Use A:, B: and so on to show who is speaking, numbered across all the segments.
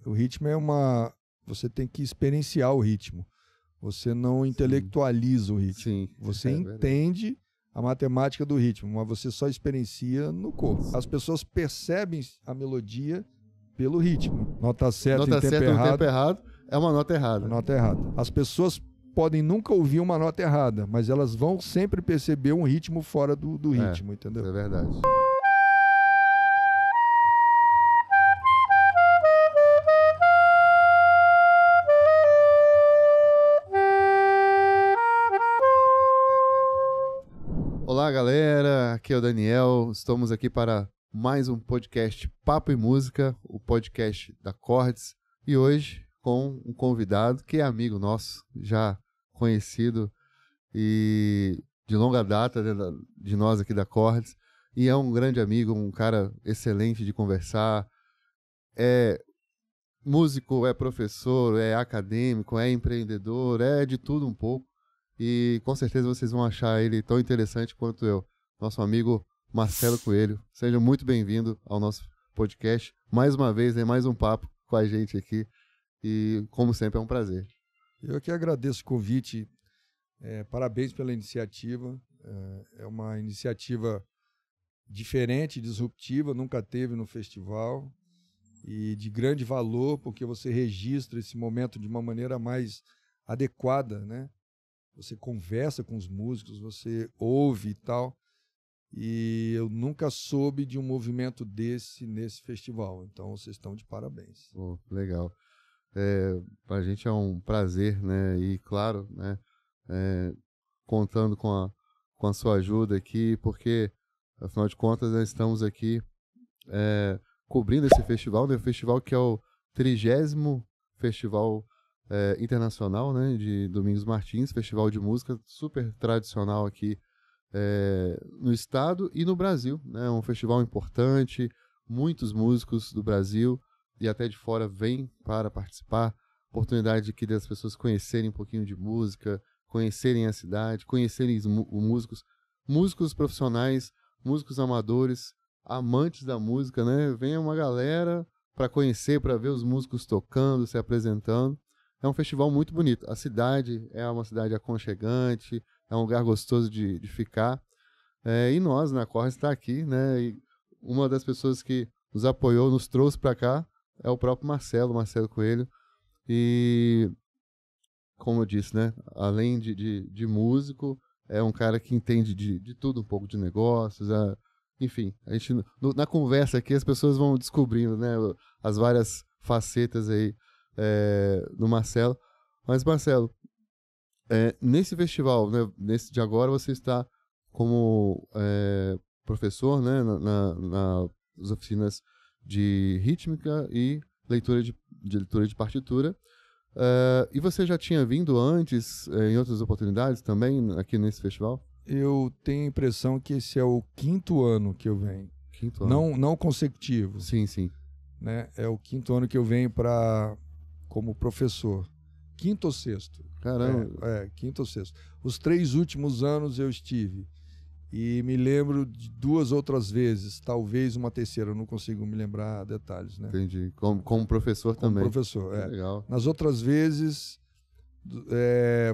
A: O ritmo é uma... Você tem que experienciar o ritmo. Você não intelectualiza o ritmo.
B: Sim.
A: Você entende a matemática do ritmo, mas você só experiencia no corpo. As pessoas percebem a melodia pelo ritmo. Nota certa
B: Nota
A: em tempo
B: certa no
A: errado.
B: tempo errado é uma nota errada.
A: Nota errada. As pessoas podem nunca ouvir uma nota errada, mas elas vão sempre perceber um ritmo fora do ritmo, entendeu?
B: É verdade. Olá, galera. Aqui é o Daniel. Estamos aqui para mais um podcast Papo e Música, o podcast da Chords. E hoje com um convidado que é amigo nosso, já conhecido e de longa data de nós aqui da Chords. E é um grande amigo, um cara excelente de conversar. É músico, é professor, é acadêmico, é empreendedor, é de tudo um pouco. E com certeza vocês vão achar ele tão interessante quanto eu. Nosso amigo Marcelo Coelho. Seja muito bem-vindo ao nosso podcast. Mais uma vez, mais um papo com a gente aqui. E, como sempre, é um prazer.
A: Eu que agradeço o convite. Parabéns pela iniciativa. É uma iniciativa diferente, disruptiva, nunca teve no festival. E de grande valor, porque você registra esse momento de uma maneira mais adequada, né? Você conversa com os músicos, você ouve e tal. E eu nunca soube de um movimento desse nesse festival. Então, vocês estão de parabéns.
B: Legal. Para a gente é um prazer, né? E, claro, né? Contando com a sua ajuda aqui, porque, afinal de contas, nós estamos aqui cobrindo esse festival, né? O festival que é o 30º Festival Internacional, né, de Domingos Martins, festival de música super tradicional aqui no estado e no Brasil, né, um festival importante, muitos músicos do Brasil e até de fora vêm para participar, oportunidade aqui das pessoas conhecerem um pouquinho de música, conhecerem a cidade, conhecerem os músicos profissionais, músicos amadores, amantes da música, né, vem uma galera para conhecer, para ver os músicos tocando, se apresentando. É um festival muito bonito. A cidade é uma cidade aconchegante, é um lugar gostoso de ficar. E nós, na Chords, está aqui, né? E uma das pessoas que nos apoiou, nos trouxe para cá, é o próprio Marcelo Coelho. E, como eu disse, né? Além de músico, é um cara que entende de tudo, um pouco de negócios. Enfim, a gente, na conversa aqui, as pessoas vão descobrindo, né? As várias facetas aí do Marcelo. Mas, Marcelo, nesse festival, né, nesse de agora, você está como professor, né, nas oficinas de rítmica e leitura de partitura. E você já tinha vindo antes, em outras oportunidades também, aqui nesse festival?
A: Eu tenho a impressão que esse é o 5º ano que eu venho.
B: Quinto ano.
A: Não consecutivo.
B: Sim, sim.
A: Né? É o 5º ano que eu venho como professor. 5º ou 6º?
B: Caramba.
A: 5º ou 6º. Os 3 últimos anos eu estive. E me lembro de 2 outras vezes, talvez uma terceira, eu não consigo me lembrar detalhes. Né?
B: Entendi. Como professor também.
A: Como professor,
B: Legal.
A: Nas outras vezes,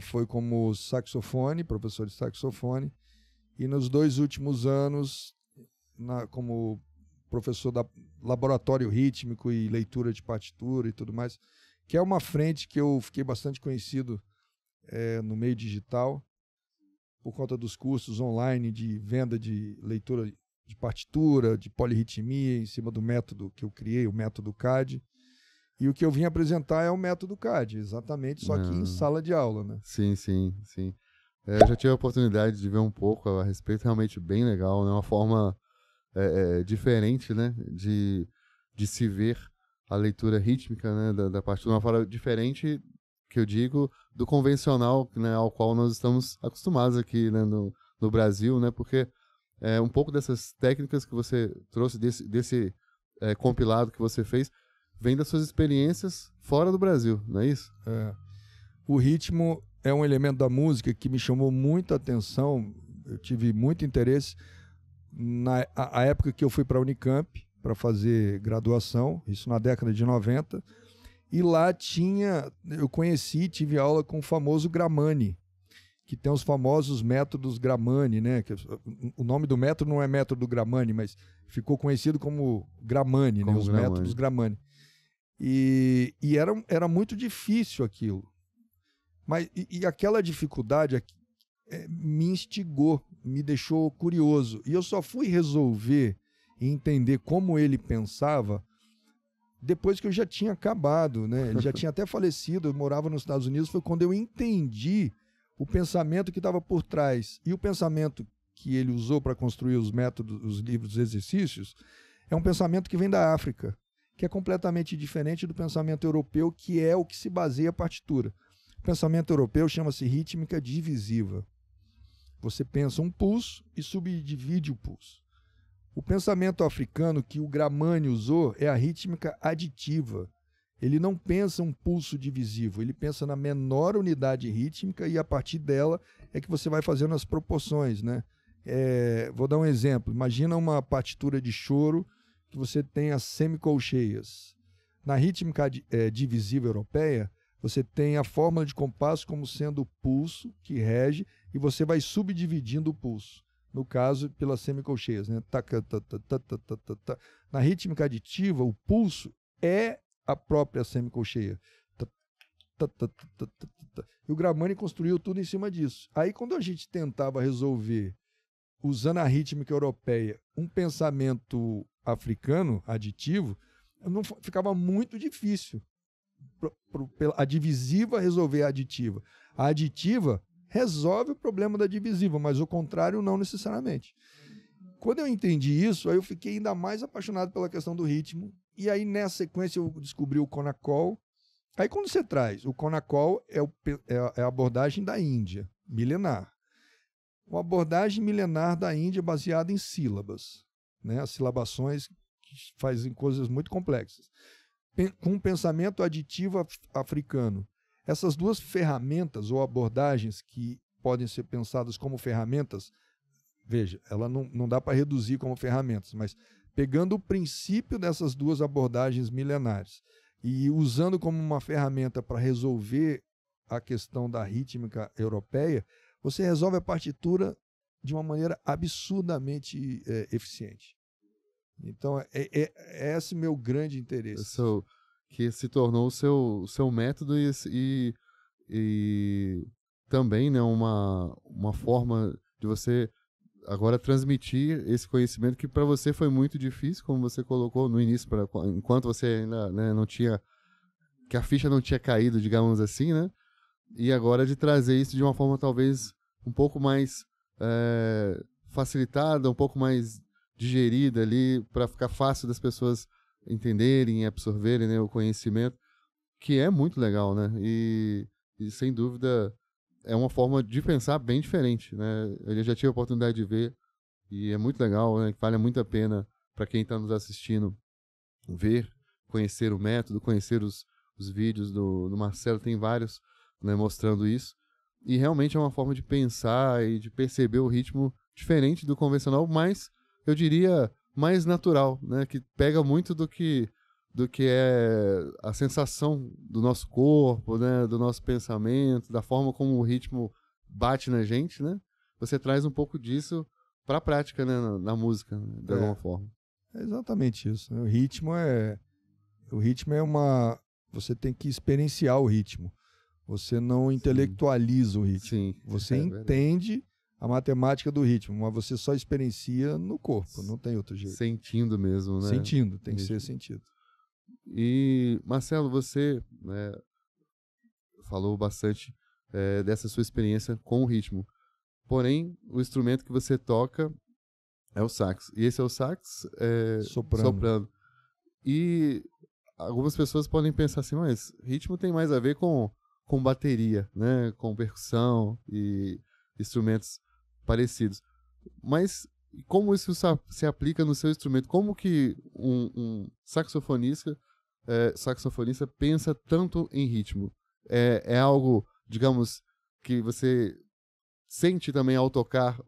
A: foi como saxofone, professor de saxofone. E nos 2 últimos anos, como professor da laboratório rítmico e leitura de partitura e tudo mais, que é uma frente que eu fiquei bastante conhecido no meio digital, por conta dos cursos online de venda de leitura de partitura, de polirritmia, em cima do método que eu criei, o método CAD. E o que eu vim apresentar é o método CAD, exatamente, só que em sala de aula. Né?
B: Sim, sim, sim. Eu já tive a oportunidade de ver um pouco a respeito, realmente bem legal, né? Uma forma diferente, né? De se ver a leitura rítmica, né? da partitura, uma forma diferente, que eu digo, do convencional, né? Ao qual nós estamos acostumados aqui, né? no Brasil, né? Porque um pouco dessas técnicas que você trouxe, desse compilado que você fez, vem das suas experiências fora do Brasil, não é isso?
A: O ritmo é um elemento da música que me chamou muita atenção, eu tive muito interesse a época que eu fui para a Unicamp para fazer graduação, isso na década de 90, E lá eu tive aula com o famoso Gramani, que tem os famosos métodos Gramani, né? O nome do método não é método Gramani, mas ficou conhecido como Gramani, né? Os métodos Gramani. E era muito difícil aquilo. Mas, e aquela dificuldade me instigou, me deixou curioso. E eu só fui resolver e entender como ele pensava depois que eu já tinha acabado, né? Ele já tinha até falecido, eu morava nos Estados Unidos, foi quando eu entendi o pensamento que estava por trás. E o pensamento que ele usou para construir os métodos, os livros, os exercícios, é um pensamento que vem da África, que é completamente diferente do pensamento europeu, que é o que se baseia a partitura. O pensamento europeu chama-se rítmica divisiva. Você pensa um pulso e subdivide o pulso. O pensamento africano que o Gramani usou é a rítmica aditiva. Ele não pensa um pulso divisivo, ele pensa na menor unidade rítmica e a partir dela é que você vai fazendo as proporções, né? Vou dar um exemplo. Imagina uma partitura de choro que você tem as semicolcheias. Na rítmica divisiva europeia, você tem a fórmula de compasso como sendo o pulso que rege e você vai subdividindo o pulso. No caso, pelas semicolcheias, né? Na rítmica aditiva, o pulso é a própria semicolcheia. E o Gramani construiu tudo em cima disso. Aí, quando a gente tentava resolver, usando a rítmica europeia, um pensamento africano aditivo, não ficava muito difícil. A divisiva resolver a aditiva. A aditiva resolve o problema da divisiva, mas o contrário não necessariamente. Quando eu entendi isso, aí eu fiquei ainda mais apaixonado pela questão do ritmo, e aí nessa sequência eu descobri o Konakol. Aí quando você traz, o Konakol é a abordagem da Índia, milenar. Uma abordagem milenar da Índia baseada em sílabas, né? As silabações que fazem coisas muito complexas. Com um pensamento aditivo africano. Essas duas ferramentas ou abordagens que podem ser pensadas como ferramentas, veja, ela não dá para reduzir como ferramentas, mas pegando o princípio dessas duas abordagens milenares e usando como uma ferramenta para resolver a questão da rítmica europeia, você resolve a partitura de uma maneira absurdamente eficiente. Então, esse meu grande interesse.
B: Que se tornou o seu método e também, né, uma forma de você agora transmitir esse conhecimento que para você foi muito difícil, como você colocou no início, enquanto você ainda, né, não tinha, que a ficha não tinha caído, digamos assim, né? E agora de trazer isso de uma forma talvez um pouco mais facilitada, um pouco mais digerida ali, para ficar fácil das pessoas entenderem e absorverem, né, o conhecimento, que é muito legal, né? E sem dúvida é uma forma de pensar bem diferente, né? Eu já tive a oportunidade de ver e é muito legal, né? Vale muito a pena para quem está nos assistindo ver, conhecer o método, conhecer os vídeos do Marcelo, tem vários, né, mostrando isso. E realmente é uma forma de pensar e de perceber o ritmo diferente do convencional, mas eu diria mais natural, né? Que pega muito do que é a sensação do nosso corpo, né? Do nosso pensamento, da forma como o ritmo bate na gente, né? Você traz um pouco disso para a prática, né? Na música, né? De alguma forma.
A: É exatamente isso. Né? O ritmo é uma... Você tem que experienciar o ritmo. Você não intelectualiza o ritmo.
B: Sim,
A: você entende a matemática do ritmo, mas você só experiencia no corpo, não tem outro jeito.
B: Sentindo mesmo, né?
A: Sentindo, tem que ser sentido.
B: E, Marcelo, você, né, falou bastante dessa sua experiência com o ritmo. Porém, o instrumento que você toca é o sax. E esse é o sax soprano. E algumas pessoas podem pensar assim, mas ritmo tem mais a ver com bateria, né? Com percussão e instrumentos parecidos. Mas como isso se aplica no seu instrumento? Como que um saxofonista pensa tanto em ritmo? É algo, digamos, que você sente também ao tocar,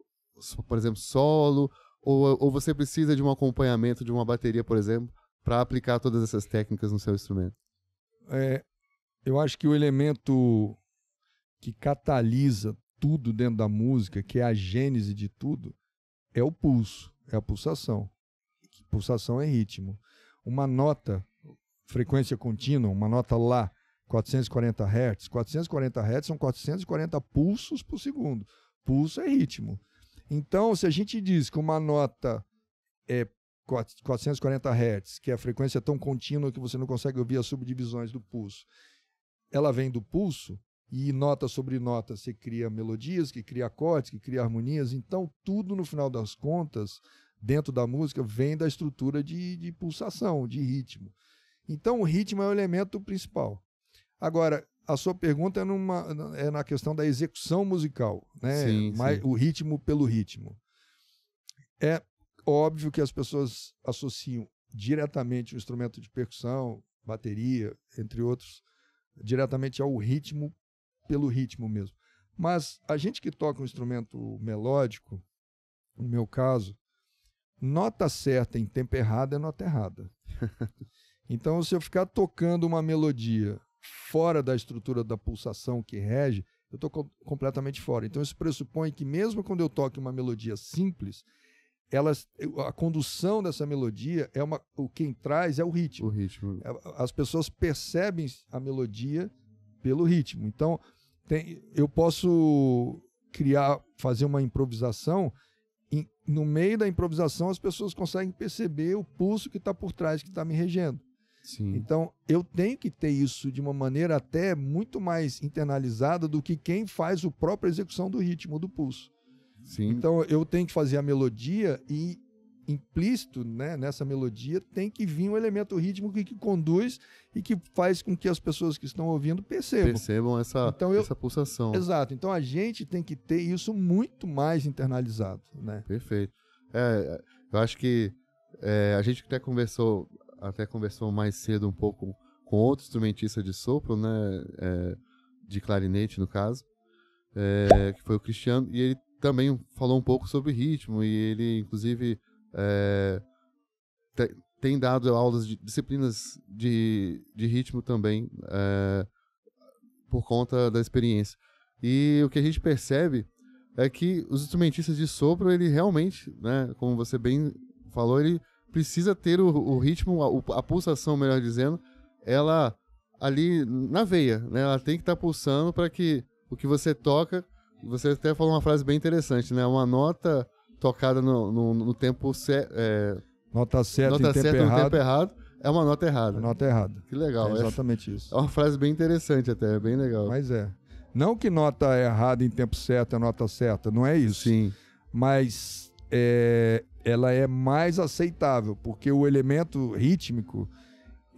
B: por exemplo, solo, ou você precisa de um acompanhamento de uma bateria, por exemplo, para aplicar todas essas técnicas no seu instrumento?
A: eu acho que o elemento que catalisa tudo dentro da música, que é a gênese de tudo, é o pulso, é a pulsação. Pulsação é ritmo. Uma nota, frequência contínua, uma nota lá, 440 Hz. 440 Hz são 440 pulsos por segundo. Pulso é ritmo. Então, se a gente diz que uma nota é 440 Hz, que é a frequência tão contínua que você não consegue ouvir as subdivisões do pulso, ela vem do pulso, e nota sobre nota você cria melodias, que cria acordes, que cria harmonias. Então, tudo, no final das contas, dentro da música, vem da estrutura de pulsação, de ritmo. Então, o ritmo é o elemento principal. Agora, a sua pergunta é na questão da execução musical, né?
B: Sim, sim.
A: O ritmo pelo ritmo. É óbvio que as pessoas associam diretamente o instrumento de percussão, bateria, entre outros, diretamente ao ritmo, pelo ritmo mesmo. Mas a gente que toca um instrumento melódico, no meu caso, nota certa em tempo errado é nota errada. Então, se eu ficar tocando uma melodia fora da estrutura da pulsação que rege, eu estou completamente fora. Então, isso pressupõe que mesmo quando eu toque uma melodia simples, a condução dessa melodia quem traz é o ritmo.
B: O ritmo.
A: As pessoas percebem a melodia pelo ritmo. Então, eu posso fazer uma improvisação, no meio da improvisação as pessoas conseguem perceber o pulso que está por trás, que está me regendo.
B: Sim.
A: Então, eu tenho que ter isso de uma maneira até muito mais internalizada do que quem faz a própria execução do ritmo, do pulso.
B: Sim.
A: Então, eu tenho que fazer a melodia e, implícito, né, nessa melodia, tem que vir um elemento rítmico que conduz e que faz com que as pessoas que estão ouvindo percebam
B: essa pulsação.
A: Exato. Então, a gente tem que ter isso muito mais internalizado, né?
B: Perfeito. Eu acho que a gente até conversou mais cedo um pouco com outro instrumentista de sopro, né, de clarinete, no caso, que foi o Cristiano, e ele também falou um pouco sobre ritmo, e ele, inclusive, tem dado aulas de disciplinas de ritmo também, por conta da experiência. E o que a gente percebe é que os instrumentistas de sopro, ele realmente, né, como você bem falou, ele precisa ter o ritmo, a pulsação, melhor dizendo, ela ali na veia, né? Ela tem que estar pulsando para que o que você toca. Você até falou uma frase bem interessante, né? Uma nota tocada no tempo certo.
A: Nota certa
B: no
A: tempo
B: errado é uma nota errada.
A: Nota errada.
B: Que legal.
A: É exatamente isso.
B: É uma frase bem interessante até, é bem legal.
A: Mas não que nota errada em tempo certo é nota certa, não é isso.
B: Sim.
A: Mas ela é mais aceitável, porque o elemento rítmico,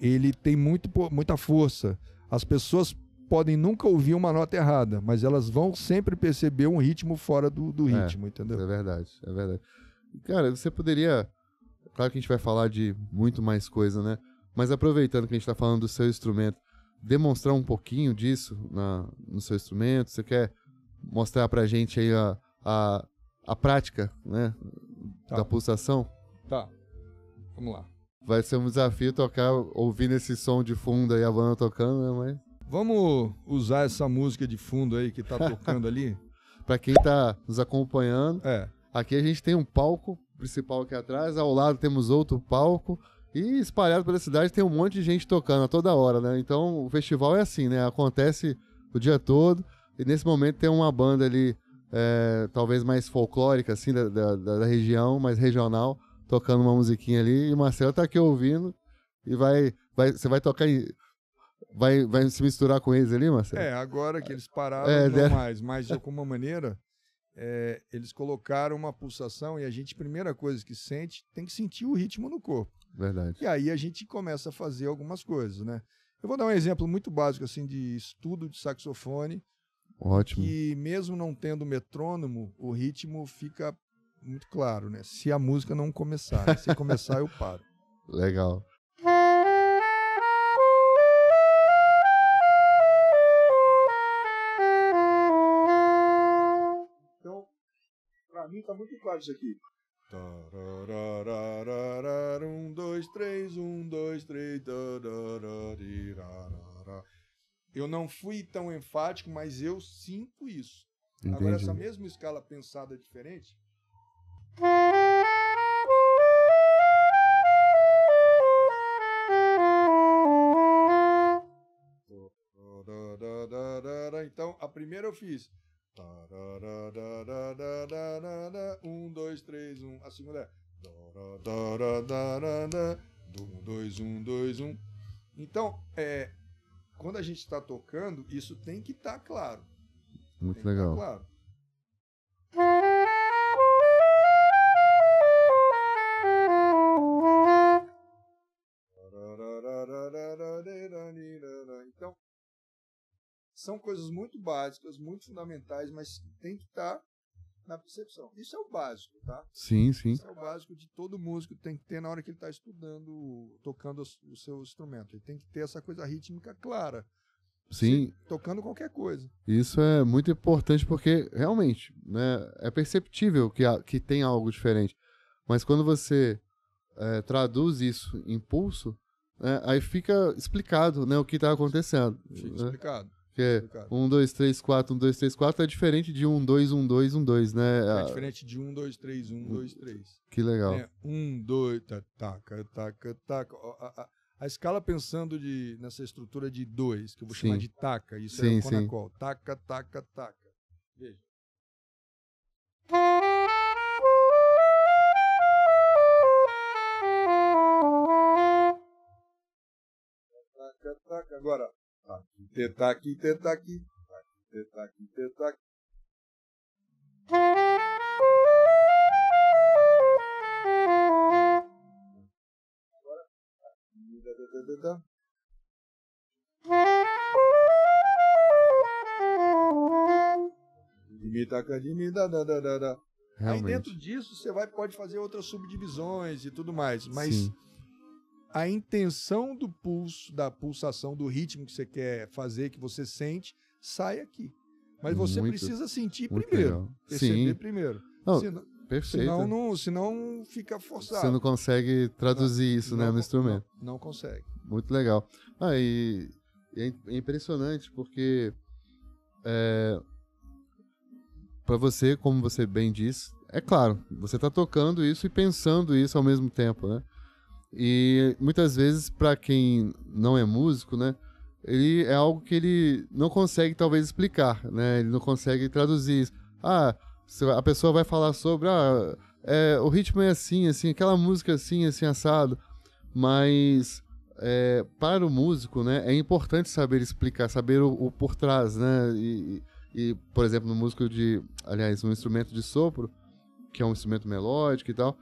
A: ele tem muita força. As pessoas podem nunca ouvir uma nota errada, mas elas vão sempre perceber um ritmo fora do ritmo, entendeu?
B: É verdade. Cara, você poderia... Claro que a gente vai falar de muito mais coisa, né? Mas aproveitando que a gente está falando do seu instrumento, demonstrar um pouquinho disso no seu instrumento? Você quer mostrar pra gente aí a prática, né?
A: Tá.
B: Da pulsação?
A: Tá, vamos lá.
B: Vai ser um desafio tocar, ouvindo esse som de fundo aí, a banda tocando, né? Mas...
A: Vamos usar essa música de fundo aí que tá tocando ali?
B: Pra quem tá nos acompanhando, aqui a gente tem um palco principal aqui atrás, ao lado temos outro palco, e espalhado pela cidade tem um monte de gente tocando a toda hora, né? Então o festival é assim, né? Acontece o dia todo, e nesse momento tem uma banda ali, talvez mais folclórica, assim, da região, mais regional, tocando uma musiquinha ali, e o Marcelo tá aqui ouvindo, e você vai tocar vai se misturar com eles ali, Marcelo?
A: Agora que eles pararam, não mais, mas de alguma maneira, eles colocaram uma pulsação, e a gente, primeira coisa que sente, tem que sentir o ritmo no corpo.
B: Verdade.
A: E aí a gente começa a fazer algumas coisas, né? Eu vou dar um exemplo muito básico, assim, de estudo de saxofone.
B: Ótimo.
A: Que mesmo não tendo metrônomo, o ritmo fica muito claro, né? Se a música não começar, né? Se começar, eu paro.
B: Legal.
A: Então, pra mim tá muito claro isso aqui. 1, 2, 3, 1, 2, 3. eu não fui tão enfático, mas eu sinto isso.
B: Entendi.
A: Agora, essa mesma escala pensada diferente... Então, a primeira eu fiz 1, 2, 3, 1. A segunda é 1, 2, 1, 2, 1. Então, quando a gente está tocando, isso tem que estar claro.
B: Muito legal.
A: Claro. Então, são coisas muito básicas, muito fundamentais, mas tem que estar na percepção. Isso é o básico, tá?
B: Sim, sim.
A: Isso é o básico de todo músico, tem que ter na hora que ele está estudando, tocando o seu instrumento. Ele tem que ter essa coisa rítmica clara.
B: Sim.
A: Tocando qualquer coisa.
B: Isso é muito importante porque, realmente, né, é perceptível que tem algo diferente. Mas quando você traduz isso em pulso, aí fica explicado, né, o que está acontecendo.
A: Fica
B: né?
A: explicado.
B: Porque 1, 2, 3, 4, 1, 2, 3, 4 é diferente de 1, 2, 1, 2, 1, 2, né?
A: É diferente de 1, 2, 3, 1, 2, 3.
B: Que legal.
A: 1, 2, taca, taca, taca. A escala pensando nessa estrutura de 2, que eu vou chamar de taca, isso é o conacol. Taca, taca, taca. Veja. Taca, taca. Agora, tetaque, tetaque, tetaque, tetaque. Aí dentro disso você pode fazer outras subdivisões e tudo mais, mas a intenção do pulso, da pulsação, do ritmo que você quer fazer, que você sente, sai aqui. Mas você precisa sentir primeiro, perceber primeiro.
B: Não,
A: senão,
B: perfeito.
A: Senão fica forçado.
B: Você não consegue traduzir isso, né, no instrumento.
A: Não consegue.
B: Muito legal. E é impressionante porque para você, como você bem disse, é claro, você está tocando isso e pensando isso ao mesmo tempo, né? E muitas vezes, para quem não é músico, né, ele é algo que ele não consegue talvez explicar, né? Ele não consegue traduzir isso. A pessoa vai falar sobre o ritmo é assim, aquela música assim, assado. Mas para o músico, né, é importante saber explicar, saber o por trás, né? E, por exemplo, no um instrumento de sopro, que é um instrumento melódico e tal,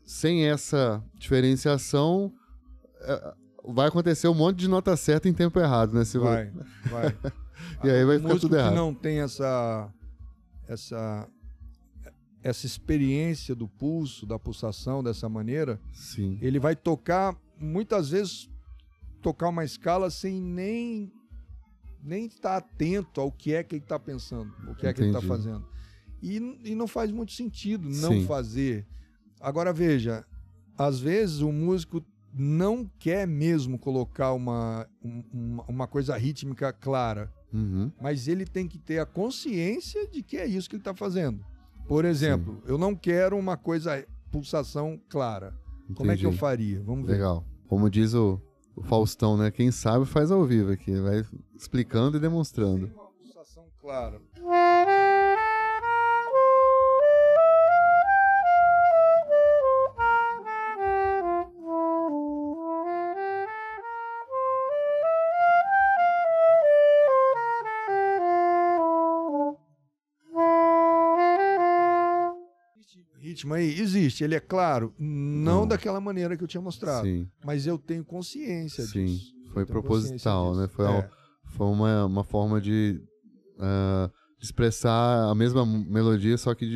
B: sem essa diferenciação, vai acontecer um monte de nota certa em tempo errado, né?
A: Vai.
B: E aí vai ficar tudo errado.
A: Que não tem essa experiência do pulso, da pulsação dessa maneira,
B: sim,
A: ele vai tocar, muitas vezes, tocar uma escala sem nem estar atento ao que é que ele está pensando, o que é que ele está fazendo. E não faz muito sentido não fazer. Agora veja, às vezes o músico não quer mesmo colocar uma coisa rítmica clara, mas ele tem que ter a consciência de que é isso que ele está fazendo. Por exemplo, eu não quero uma pulsação clara. Entendi. Como é que eu faria? Vamos ver.
B: Legal. Como diz o Faustão, né? Quem sabe faz ao vivo aqui, vai explicando e demonstrando.
A: Sem uma pulsação clara. Ritmo aí existe, ele é claro, não daquela maneira que eu tinha mostrado, mas eu tenho consciência disso.
B: Foi proposital, né? Foi uma forma de expressar a mesma melodia, só que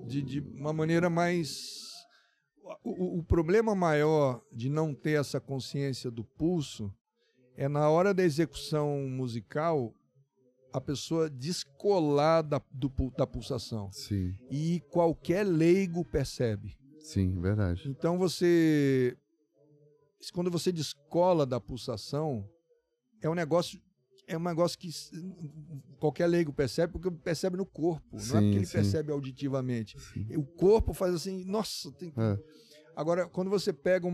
A: de uma maneira mais... O problema maior de não ter essa consciência do pulso é na hora da execução musical a pessoa descolar da pulsação.
B: Sim.
A: E qualquer leigo percebe.
B: Sim, verdade.
A: Então quando você descola da pulsação, é um negócio que qualquer leigo percebe, porque percebe no corpo, não é porque ele percebe auditivamente. O corpo faz assim, nossa, tem... Agora, quando você pega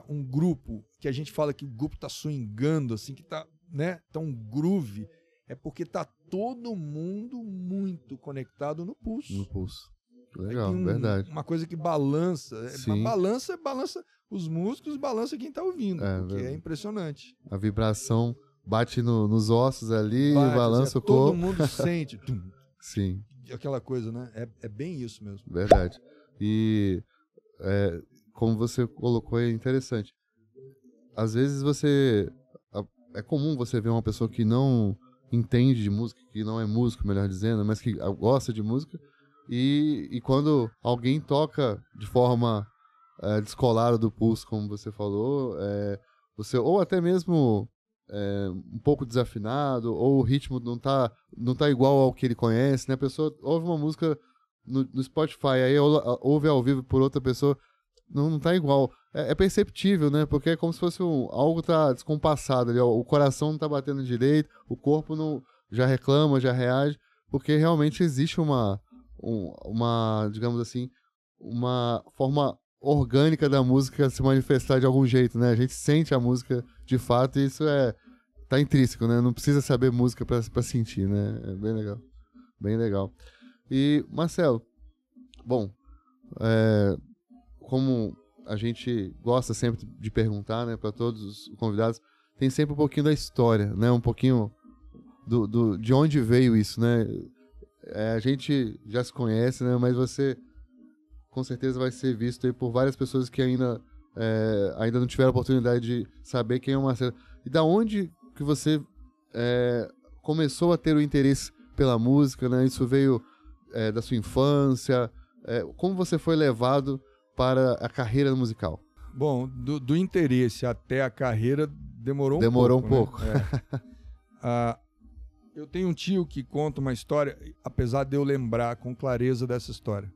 A: um grupo, que a gente fala que o grupo tá swingando, assim, que tá, né, tá um groove, é porque tá todo mundo muito conectado no pulso.
B: No pulso. Legal, verdade.
A: Uma coisa que balança. Balança os músicos, balança quem tá ouvindo, porque é impressionante.
B: A vibração bate nos ossos ali, balança o corpo.
A: Todo mundo sente.
B: Sim.
A: Aquela coisa, né? É bem isso mesmo.
B: Verdade. E como você colocou, é interessante. Às vezes é comum você ver uma pessoa que não entende de música, que não é músico, melhor dizendo, mas que gosta de música, e quando alguém toca de forma descolada do pulso, como você falou, ou até mesmo um pouco desafinado, ou o ritmo não tá igual ao que ele conhece, né? A pessoa ouve uma música no Spotify, aí ouve ao vivo por outra pessoa, não tá igual. É perceptível, né? Porque é como se fosse algo tá descompassado ali, o coração não tá batendo direito, o corpo não já reclama, já reage, porque realmente existe uma, digamos assim, uma forma orgânica da música se manifestar de algum jeito, né? A gente sente a música de fato e isso tá intrínseco, né? Não precisa saber música para sentir, né? É bem legal. Bem legal. E, Marcelo, bom, como a gente gosta sempre de perguntar, né, para todos os convidados, tem sempre um pouquinho da história, né? Um pouquinho de onde veio isso, né? A gente já se conhece, né? Mas você com certeza vai ser visto aí por várias pessoas que ainda não tiveram a oportunidade de saber quem é o Marcelo. E da onde que você começou a ter o interesse pela música, né? Isso veio da sua infância? Como você foi levado para a carreira musical?
A: Bom, do interesse até a carreira demorou um pouco. Né? Eu tenho um tio que conta uma história, apesar de eu lembrar com clareza dessa história.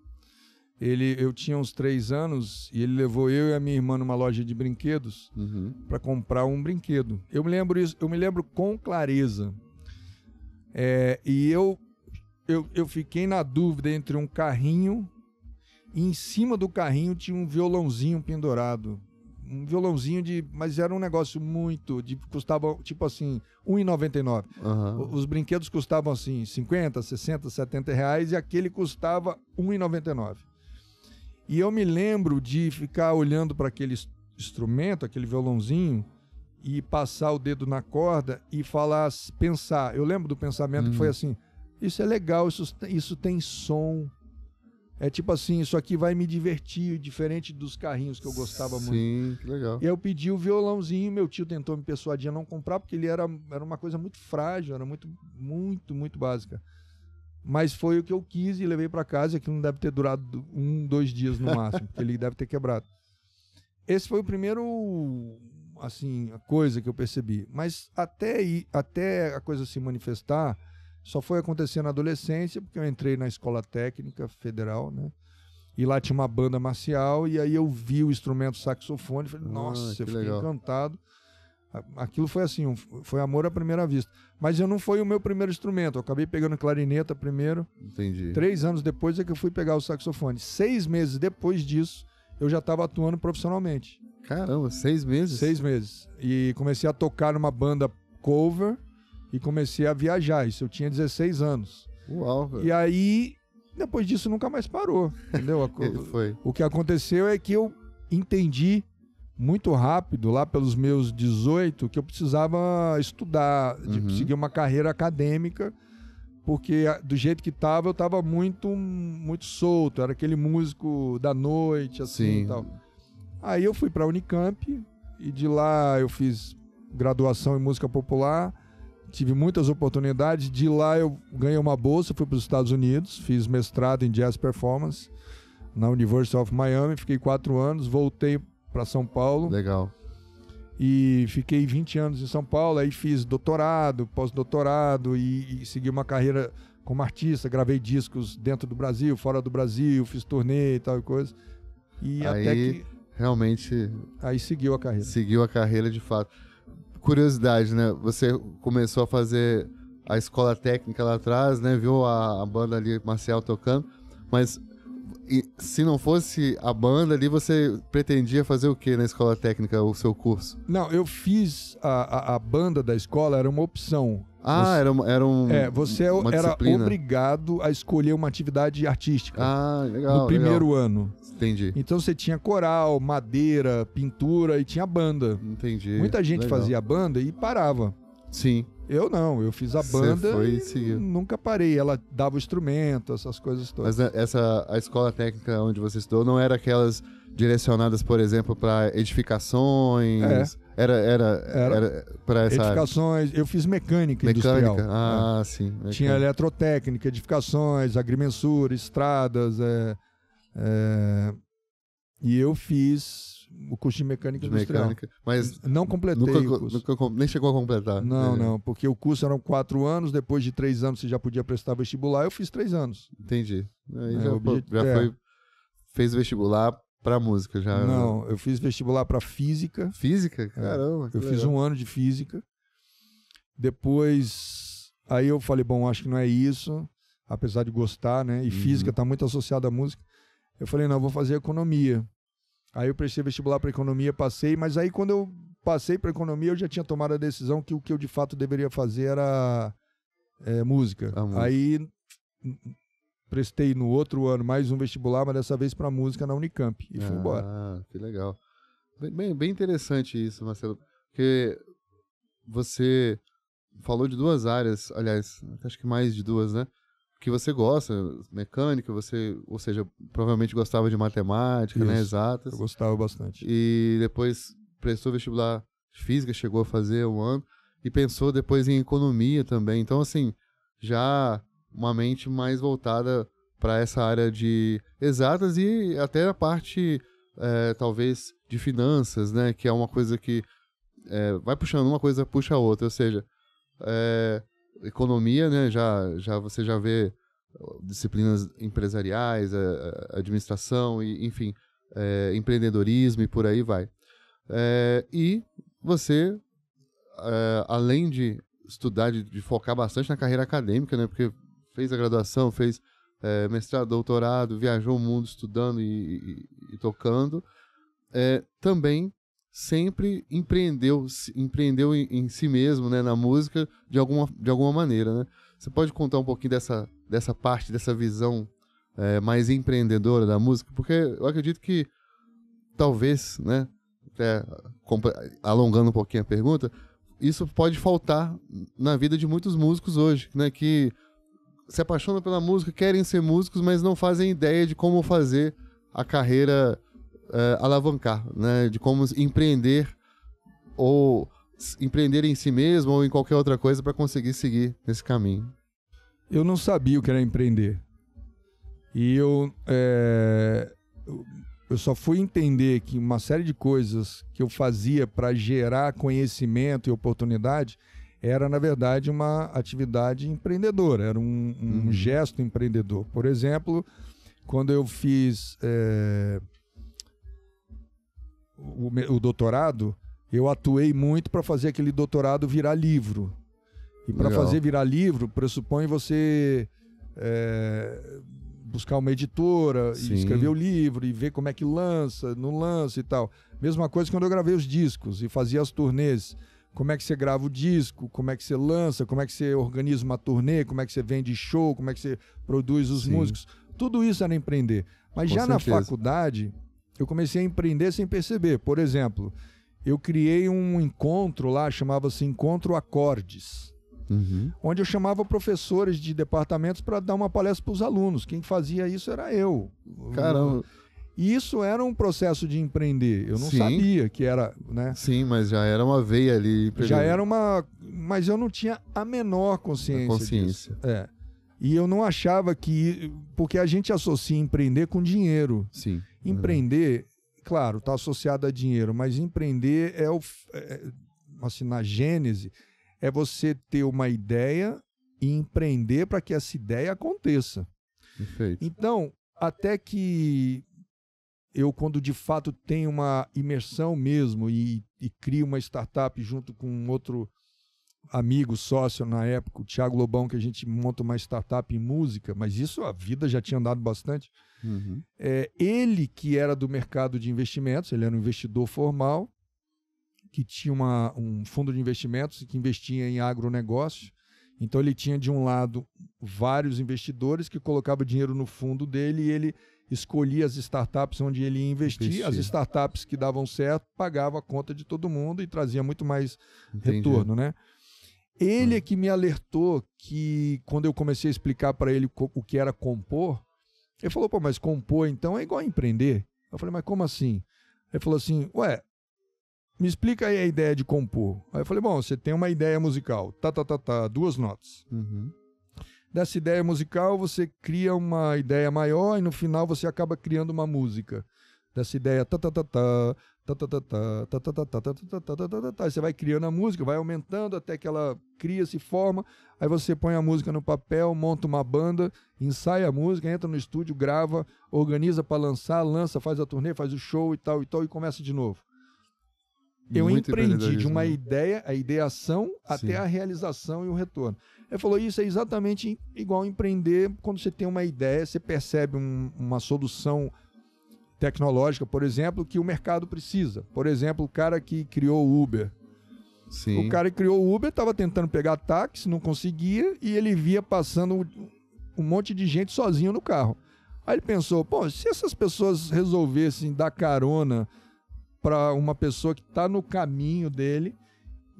A: Eu tinha uns 3 anos e ele levou eu e a minha irmã numa loja de brinquedos para comprar um brinquedo. Eu me lembro com clareza. E eu fiquei na dúvida entre um carrinho e em cima do carrinho tinha um violãozinho pendurado. Um violãozinho mas era um negócio custava tipo assim, R$1,99. Os brinquedos custavam assim, 50, 60, 70 reais e aquele custava R$1,99. E eu me lembro de ficar olhando para aquele instrumento, aquele violãozinho, e passar o dedo na corda e pensar. Eu lembro do pensamento que foi assim, isso é legal, isso tem som. É tipo assim, isso aqui vai me divertir, diferente dos carrinhos que eu gostava muito.
B: Sim, que legal.
A: E aí eu pedi o violãozinho, meu tio tentou me persuadir a não comprar, porque ele era uma coisa muito frágil, era muito, muito, muito básica. Mas foi o que eu quis e levei para casa, que não deve ter durado 1, 2 dias no máximo, porque ele deve ter quebrado. Esse foi o primeiro, assim, a coisa que eu percebi. Mas até a coisa se manifestar, só foi acontecer na adolescência, porque eu entrei na Escola Técnica Federal, né? E lá tinha uma banda marcial, e aí eu vi o instrumento saxofone, falei, nossa, eu fiquei encantado. Aquilo foi assim, foi amor à primeira vista. Mas não foi o meu primeiro instrumento, eu acabei pegando clarineta primeiro.
B: Entendi.
A: 3 anos depois é que eu fui pegar o saxofone. 6 meses depois disso, eu já estava atuando profissionalmente.
B: Caramba, 6 meses?
A: 6 meses. E comecei a tocar numa banda cover e comecei a viajar. Isso eu tinha 16 anos.
B: Uau, velho.
A: E aí, depois disso, nunca mais parou, entendeu?
B: Foi.
A: O que aconteceu é que eu entendi muito rápido, lá pelos meus 18, que eu precisava estudar, seguir uma carreira acadêmica, porque do jeito que eu estava muito, muito solto, era aquele músico da noite, assim e tal. Aí eu fui para a Unicamp, e de lá eu fiz graduação em música popular, tive muitas oportunidades, de lá eu ganhei uma bolsa, fui para os Estados Unidos, fiz mestrado em Jazz Performance na University of Miami, fiquei 4 anos, voltei para São Paulo.
B: Legal.
A: E fiquei 20 anos em São Paulo, aí fiz doutorado, pós-doutorado e segui uma carreira como artista, gravei discos dentro do Brasil, fora do Brasil, fiz turnê e tal coisa. E
B: aí,
A: até que
B: realmente
A: aí seguiu a carreira.
B: Seguiu a carreira de fato. curiosidade, né? Você começou a fazer a escola técnica lá atrás, né? Viu a banda ali, Marcial, tocando, mas se não fosse a banda ali, você pretendia fazer o que na escola técnica, o seu curso?
A: Não, eu fiz a banda da escola, era uma opção.
B: Ah,
A: você
B: uma
A: era
B: disciplina.
A: Obrigado a escolher uma atividade artística.
B: Ah, legal.
A: No primeiro ano.
B: Entendi.
A: Então você tinha coral, madeira, pintura e tinha banda.
B: Entendi.
A: Muita gente
B: legal.
A: Fazia banda e parava.
B: Sim.
A: Eu não, eu fiz a banda
B: e
A: nunca parei. Ela dava o instrumento, essas coisas todas.
B: Mas a escola técnica onde você estudou não era aquelas direcionadas, por exemplo, para edificações? Era para essa
A: edificações.
B: área.
A: Eu fiz mecânica industrial.
B: Ah, sim. Mecânica.
A: Tinha eletrotécnica, edificações, agrimensura, estradas. E eu fiz o curso de mecânica industrial.
B: Mas
A: não completei o curso.
B: Nem chegou a completar.
A: Não, porque o curso eram 4 anos, depois de 3 anos você já podia prestar vestibular, eu fiz 3 anos.
B: Entendi. Aí fez vestibular para música já.
A: Não, eu fiz vestibular para física.
B: Física? Caramba.
A: Eu fiz 1 ano de física. Depois, aí eu falei, bom, acho que não é isso, apesar de gostar, né? E física está muito associada à música. Eu falei, não, eu vou fazer economia. Aí eu prestei vestibular para economia, passei, mas aí quando eu passei para economia, eu já tinha tomado a decisão que o que eu de fato deveria fazer era música. Aí prestei no outro ano mais um vestibular, mas dessa vez para música na Unicamp. E fui embora.
B: Ah, que legal. Bem interessante isso, Marcelo. Porque você falou de 2 áreas, aliás, acho que mais de 2, né? Que você gosta, mecânica, ou seja, provavelmente gostava de matemática, né? Exatas.
A: Eu gostava bastante.
B: E depois prestou vestibular de física, chegou a fazer 1 ano, e pensou depois em economia também. Então, assim, já uma mente mais voltada para essa área de exatas e até a parte, talvez, de finanças, né? Que é uma coisa que vai puxando, uma coisa puxa a outra, ou seja, economia, né? Você já vê disciplinas empresariais, administração, e, enfim, empreendedorismo e por aí vai. E você, além de estudar, de focar bastante na carreira acadêmica, né? Porque fez a graduação, fez mestrado, doutorado, viajou o mundo estudando e tocando, também sempre empreendeu em si mesmo, né, na música, de alguma maneira, né? Você pode contar um pouquinho dessa parte, dessa visão mais empreendedora da música? Porque eu acredito que talvez, né, até alongando um pouquinho a pergunta, isso pode faltar na vida de muitos músicos hoje, né, que se apaixonam pela música, querem ser músicos, mas não fazem ideia de como fazer a carreira alavancar, né? De como empreender, ou empreender em si mesmo ou em qualquer outra coisa para conseguir seguir nesse caminho.
A: Eu não sabia o que era empreender. E eu só fui entender que uma série de coisas que eu fazia para gerar conhecimento e oportunidade era, na verdade, uma atividade empreendedora, era um gesto empreendedor. Por exemplo, quando eu fiz o doutorado, eu atuei muito para fazer aquele doutorado virar livro. E para fazer virar livro, pressupõe você buscar uma editora e escrever o livro e ver como é que lança, não lança e tal. Mesma coisa quando eu gravei os discos e fazia as turnês. Como é que você grava o disco, como é que você lança, como é que você organiza uma turnê, como é que você vende show, como é que você produz os músicos. Tudo isso era empreender. Mas já na faculdade, eu comecei a empreender sem perceber. Por exemplo, eu criei um encontro lá, chamava-se Encontro Acordes, onde eu chamava professores de departamentos para dar uma palestra para os alunos. Quem fazia isso era eu.
B: Caramba!
A: E isso era um processo de empreender. Eu não sabia que era, né?
B: Sim, mas já era uma veia ali.
A: Já era mas eu não tinha a menor consciência disso. E eu não achava que... Porque a gente associa empreender com dinheiro.
B: Sim.
A: Empreender, claro, está associado a dinheiro, mas empreender assim, na gênese, é você ter uma ideia e empreender para que essa ideia aconteça.
B: Perfeito.
A: Então, até que eu quando de fato tenho uma imersão mesmo e crio uma startup junto com outro amigo, sócio na época, o Thiago Lobão, que a gente monta uma startup em música, mas isso a vida já tinha andado bastante. Ele que era do mercado de investimentos, ele era um investidor formal, que tinha um fundo de investimentos que investia em agronegócio. Então ele tinha de um lado vários investidores que colocavam dinheiro no fundo dele e ele escolhia as startups onde ele ia investir. As startups que davam certo pagavam a conta de todo mundo e trazia muito mais retorno, né? Ele é que me alertou que quando eu comecei a explicar para ele o que era compor, ele falou, pô, mas compor então é igual a empreender? Eu falei, mas como assim? Ele falou assim, ué, me explica aí a ideia de compor. Aí eu falei, bom, você tem uma ideia musical, 2 notas. Dessa ideia musical, você cria uma ideia maior e no final você acaba criando uma música. Dessa ideia, aí você vai criando a música, vai aumentando até que ela cria, se forma. Aí você põe a música no papel, monta uma banda, ensaia a música, entra no estúdio, grava, organiza para lançar, lança, faz a turnê, faz o show e tal, e começa de novo. Eu empreendi de uma ideia, a ideação, até a realização e o retorno. Ele falou, isso é exatamente igual a empreender. Quando você tem uma ideia, você percebe uma solução tecnológica, por exemplo, que o mercado precisa. Por exemplo, o cara que criou o Uber. O cara que criou o Uber estava tentando pegar táxi, não conseguia, e ele via passando um monte de gente sozinho no carro. Aí ele pensou, pô, se essas pessoas resolvessem dar carona para uma pessoa que está no caminho dele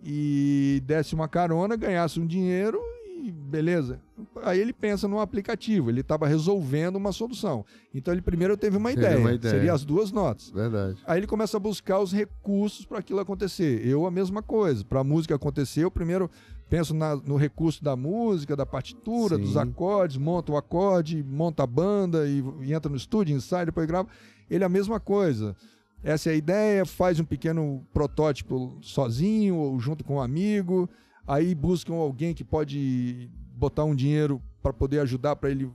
A: e desse uma carona, ganhasse um dinheiro e beleza. Aí ele pensa no aplicativo, ele estava resolvendo uma solução. Então ele primeiro teve uma ideia, seria as 2 notas.
B: Verdade.
A: Aí ele começa a buscar os recursos para aquilo acontecer. Eu a mesma coisa, para a música acontecer, eu primeiro penso no recurso da música, da partitura, dos acordes, monta o acorde, monta a banda e entra no estúdio, ensaia, depois grava. Ele é a mesma coisa. Essa é a ideia, faz um pequeno protótipo sozinho ou junto com um amigo, aí buscam alguém que pode botar um dinheiro para poder ajudar para ele,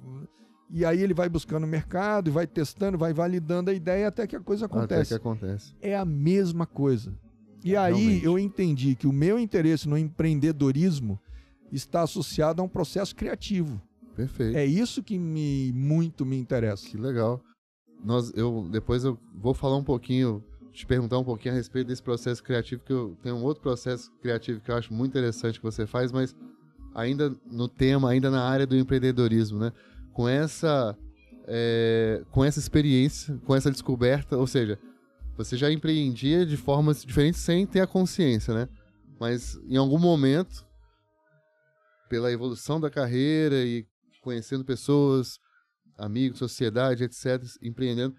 A: e aí ele vai buscando o mercado, e vai testando, vai validando a ideia até que a coisa acontece. É a mesma coisa. E aí eu entendi que o meu interesse no empreendedorismo está associado a um processo criativo.
B: Perfeito.
A: É isso que muito me interessa.
B: Que legal. Depois eu vou falar um pouquinho, te perguntar um pouquinho a respeito desse processo criativo, que eu tenho um outro processo criativo que eu acho muito interessante que você faz, mas ainda no tema, ainda na área do empreendedorismo, né? Com essa experiência, com essa descoberta, ou seja, você já empreendia de formas diferentes sem ter a consciência, né? Mas em algum momento, pela evolução da carreira e conhecendo pessoas, amigos, sociedade, etc., empreendendo,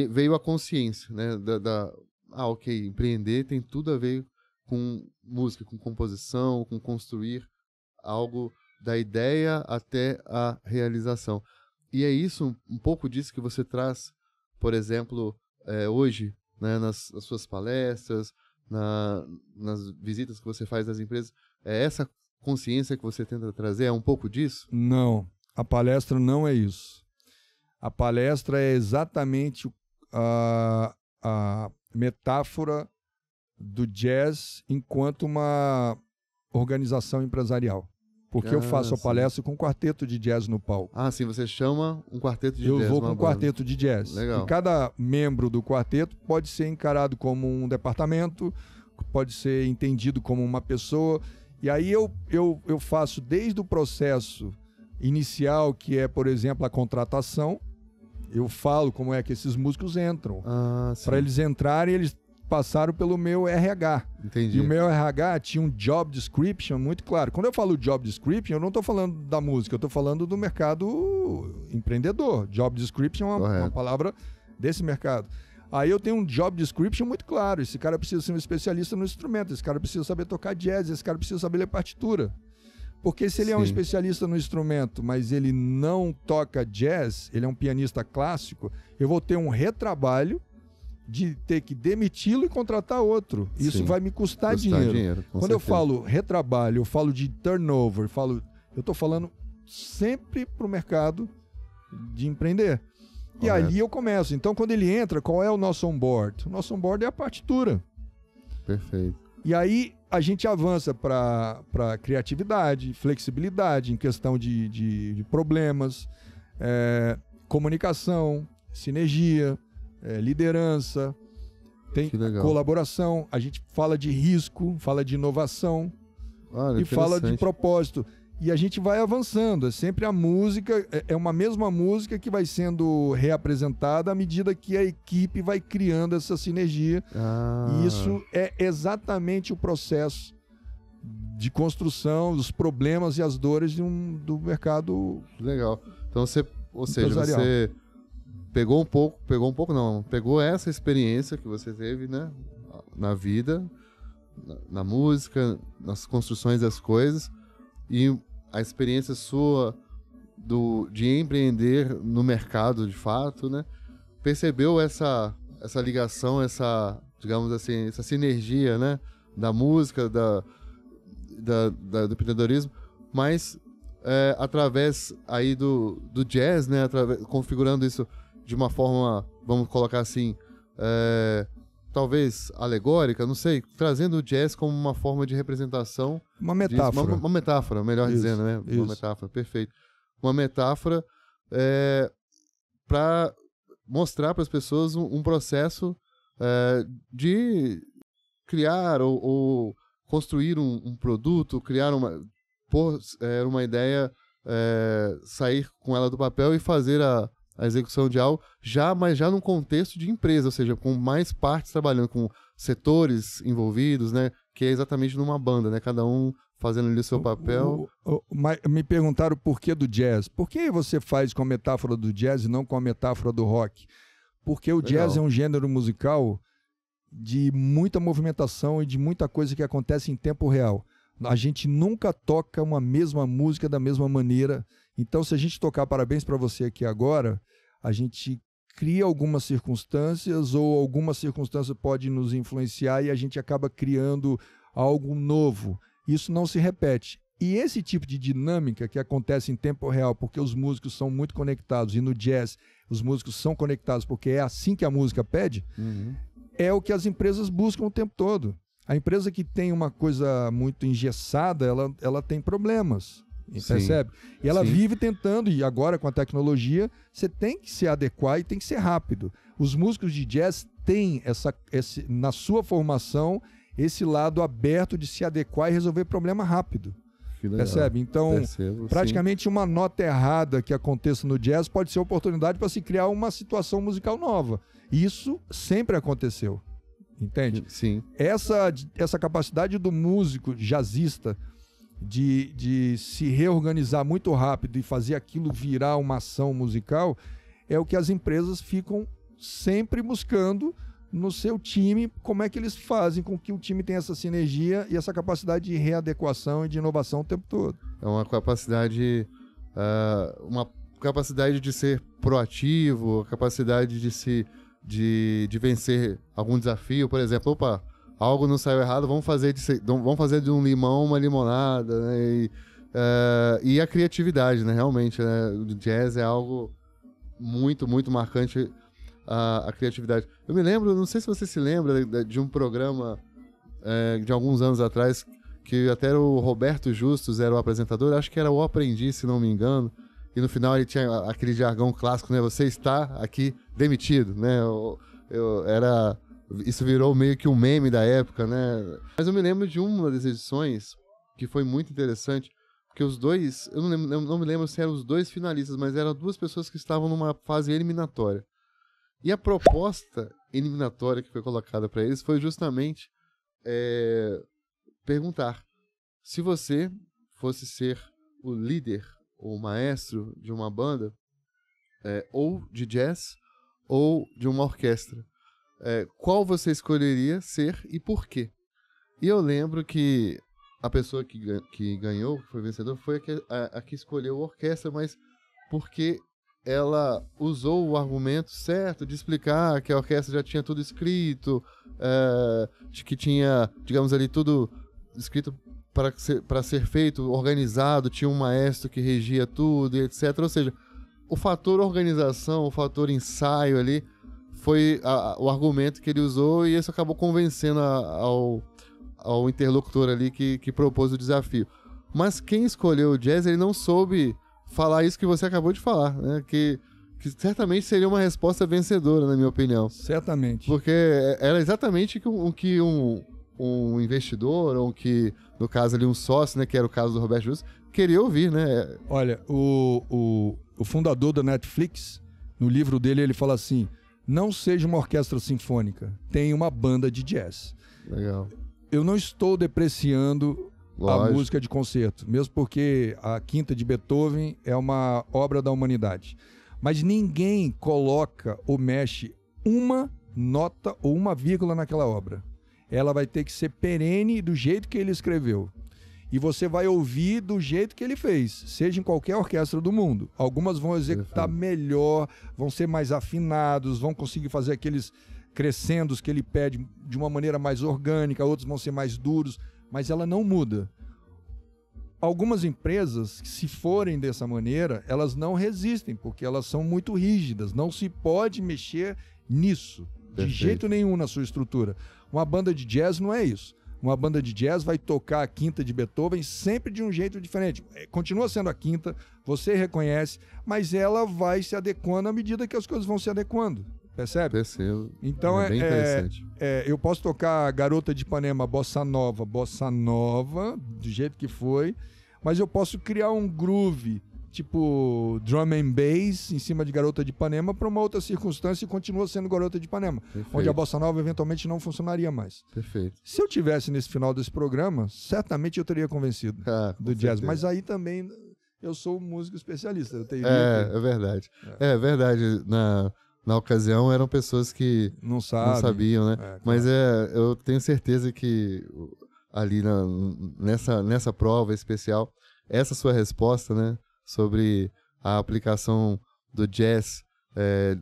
B: veio a consciência, né, ok, empreender tem tudo a ver com música, com composição, com construir algo da ideia até a realização. E é isso, um pouco disso que você traz, por exemplo, hoje, né, nas suas palestras, nas visitas que você faz nas empresas. É essa consciência que você tenta trazer? É um pouco disso?
A: Não, a palestra não é isso. A palestra é exatamente a metáfora do jazz enquanto uma organização empresarial. Porque eu faço a palestra com um quarteto de jazz no palco.
B: Ah, sim, você chama um quarteto de jazz.
A: Eu vou com um quarteto de jazz.
B: Legal.
A: E cada membro do quarteto pode ser encarado como um departamento, pode ser entendido como uma pessoa. E aí eu faço desde o processo inicial, que é, por exemplo, a contratação. Eu falo como é que esses músicos entram. Para eles entrarem, eles passaram pelo meu RH.
B: Entendi.
A: E o meu RH tinha um job description muito claro. Quando eu falo job description, eu não estou falando da música, eu estou falando do mercado empreendedor. Job description é uma palavra desse mercado. Aí eu tenho um job description muito claro. Esse cara precisa ser um especialista no instrumento, esse cara precisa saber tocar jazz, esse cara precisa saber ler partitura. Porque se ele é um especialista no instrumento, mas ele não toca jazz, ele é um pianista clássico, eu vou ter um retrabalho de ter que demiti-lo e contratar outro. Isso vai me custar dinheiro. Quando eu falo retrabalho, eu falo de turnover, eu estou falando sempre para o mercado de empreender. E ali eu começo. Então, quando ele entra, qual é o nosso onboard? O nosso onboard é a partitura.
B: Perfeito.
A: E aí a gente avança para criatividade, flexibilidade em questão de problemas, comunicação, sinergia, liderança, tem colaboração. A gente fala de risco, fala de inovação e fala de propósito. E a gente vai avançando, é sempre a música, é uma mesma música que vai sendo reapresentada à medida que a equipe vai criando essa sinergia. E isso é exatamente o processo de construção, dos problemas e as dores do mercado.
B: Legal. Então você pegou essa experiência que você teve, né, na vida, na música, nas construções das coisas, e a experiência sua de empreender no mercado de fato, né? Percebeu essa ligação, digamos assim, essa sinergia, né? Da música, do empreendedorismo, mas através aí do jazz, né? Configurando isso de uma forma, vamos colocar assim, talvez alegórica, não sei, trazendo o jazz como uma forma de representação.
A: Uma metáfora.
B: Uma metáfora, melhor dizendo, né? Uma metáfora, perfeito. Uma metáfora para mostrar para as pessoas um processo de criar ou construir um produto, criar uma ideia, sair com ela do papel e fazer a execução de algo, mas já num contexto de empresa, ou seja, com mais partes trabalhando, com setores envolvidos, né? Que é exatamente numa banda, né? Cada um fazendo ali o seu papel.
A: Me perguntaram o porquê do jazz. Por que você faz com a metáfora do jazz e não com a metáfora do rock? Porque o jazz é um gênero musical de muita movimentação e de muita coisa que acontece em tempo real. A gente nunca toca uma mesma música da mesma maneira. Então, se a gente tocar Parabéns para Você aqui agora, a gente cria algumas circunstâncias ou alguma circunstância pode nos influenciar e a gente acaba criando algo novo. Isso não se repete. E esse tipo de dinâmica que acontece em tempo real, porque os músicos são muito conectados, e no jazz os músicos são conectados porque é assim que a música pede, é o que as empresas buscam o tempo todo. A empresa que tem uma coisa muito engessada, ela tem problemas. Percebe? E ela vive tentando, e agora com a tecnologia, você tem que se adequar e tem que ser rápido. Os músicos de jazz têm na sua formação esse lado aberto de se adequar e resolver problema rápido. Percebe? Então, praticamente uma nota errada que aconteça no jazz pode ser oportunidade para se criar uma situação musical nova. Isso sempre aconteceu. Entende?
B: Sim.
A: Essa capacidade do músico jazzista de se reorganizar muito rápido e fazer aquilo virar uma ação musical é o que as empresas ficam sempre buscando no seu time, como é que eles fazem com que o time tenha essa sinergia e essa capacidade de readequação e de inovação o tempo todo.
B: É uma capacidade de ser proativo, a capacidade de vencer algum desafio, por exemplo, algo não saiu errado, vamos fazer de um limão uma limonada, né? E a criatividade, né? Realmente, né? O jazz é algo muito, muito marcante, a criatividade. Eu me lembro, não sei se você se lembra de um programa de alguns anos atrás, que até o Roberto Justus era o apresentador, acho que era O Aprendiz, se não me engano, e no final ele tinha aquele jargão clássico, né? Você está aqui demitido, né? Isso virou meio que um meme da época, né? Mas eu me lembro de uma das edições que foi muito interessante, porque os dois, eu não me lembro se eram os dois finalistas, mas eram duas pessoas que estavam numa fase eliminatória. E a proposta eliminatória que foi colocada para eles foi justamente perguntar se você fosse ser o líder ou o maestro de uma banda, ou de jazz, ou de uma orquestra. Qual você escolheria ser e por quê? E eu lembro que a pessoa que ganhou, que foi vencedor, foi a que escolheu a orquestra, mas porque ela usou o argumento certo de explicar que a orquestra já tinha tudo escrito, de que tinha, digamos ali, tudo escrito para ser feito, organizado, tinha um maestro que regia tudo, e etc. Ou seja, o fator organização, o fator ensaio ali, foi o argumento que ele usou, e isso acabou convencendo ao interlocutor ali que propôs o desafio. Mas quem escolheu o jazz, ele não soube falar isso que você acabou de falar, né? Que certamente seria uma resposta vencedora, na minha opinião.
A: Certamente.
B: Porque era exatamente o que um investidor, ou que, no caso ali, um sócio, né, que era o caso do Roberto Justus, queria ouvir, né?
A: Olha, o fundador da Netflix, no livro dele, ele fala assim: não seja uma orquestra sinfônica, tenha uma banda de jazz.
B: Legal.
A: Eu não estou depreciando a música de concerto, mesmo porque a Quinta de Beethoven é uma obra da humanidade. Mas ninguém coloca ou mexe uma nota ou uma vírgula naquela obra. Ela vai ter que ser perene do jeito que ele escreveu. E você vai ouvir do jeito que ele fez, seja em qualquer orquestra do mundo. Algumas vão executar melhor, vão ser mais afinados, vão conseguir fazer aqueles crescendos que ele pede de uma maneira mais orgânica, outros vão ser mais duros, mas ela não muda. Algumas empresas, se forem dessa maneira, elas não resistem, porque elas são muito rígidas, não se pode mexer nisso, de jeito nenhum na sua estrutura. Uma banda de jazz não é isso. Uma banda de jazz vai tocar a Quinta de Beethoven sempre de um jeito diferente. Continua sendo a Quinta, você reconhece, mas ela vai se adequando à medida que as coisas vão se adequando. Percebe?
B: Percebo.
A: Então
B: bem interessante.
A: Eu posso tocar Garota de Ipanema, bossa nova, do jeito que foi, mas eu posso criar um groove tipo drum and bass em cima de Garota de Ipanema para uma outra circunstância e continua sendo Garota de Ipanema.
B: Perfeito.
A: Onde a bossa nova eventualmente não funcionaria mais.
B: Perfeito.
A: Se eu tivesse nesse final desse programa, certamente eu teria convencido do jazz, mas aí também eu sou um músico especialista.
B: É verdade. É verdade. Na ocasião eram pessoas que não sabiam, né? Claro. Mas eu tenho certeza que ali nessa prova especial, essa sua resposta, né, sobre a aplicação do jazz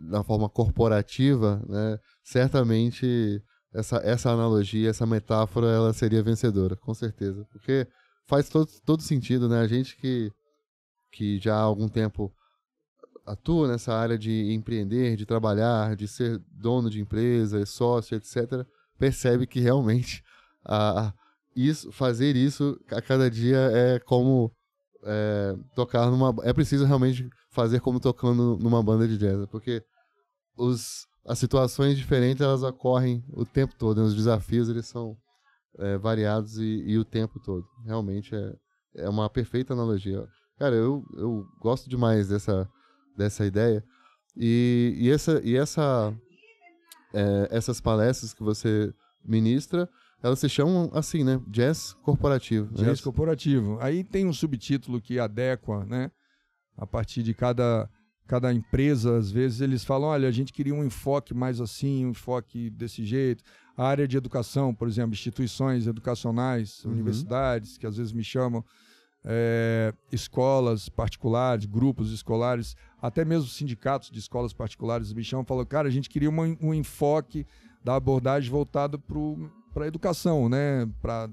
B: na forma corporativa, né, certamente essa analogia, essa metáfora, ela seria vencedora, com certeza. Porque faz todo sentido, né? A gente que já há algum tempo atua nessa área de empreender, de trabalhar, de ser dono de empresa, sócio, etc., percebe que realmente fazer isso a cada dia é como tocar é preciso realmente fazer como tocando numa banda de jazz, porque as situações diferentes, elas ocorrem o tempo todo, né? Os desafios, eles são variados e o tempo todo. Realmente é uma perfeita analogia. Cara, eu gosto demais dessa ideia, e essas palestras que você ministra, elas se chamam assim, né? Jazz corporativo.
A: Jazz corporativo. Aí tem um subtítulo que adequa, né? A partir de cada empresa, às vezes eles falam, olha, a gente queria um enfoque mais assim, um enfoque desse jeito. A área de educação, por exemplo, instituições educacionais, universidades, que às vezes me chamam, escolas particulares, grupos escolares, até mesmo sindicatos de escolas particulares me chamam e falam, cara, a gente queria um enfoque da abordagem voltada para a educação, né? Para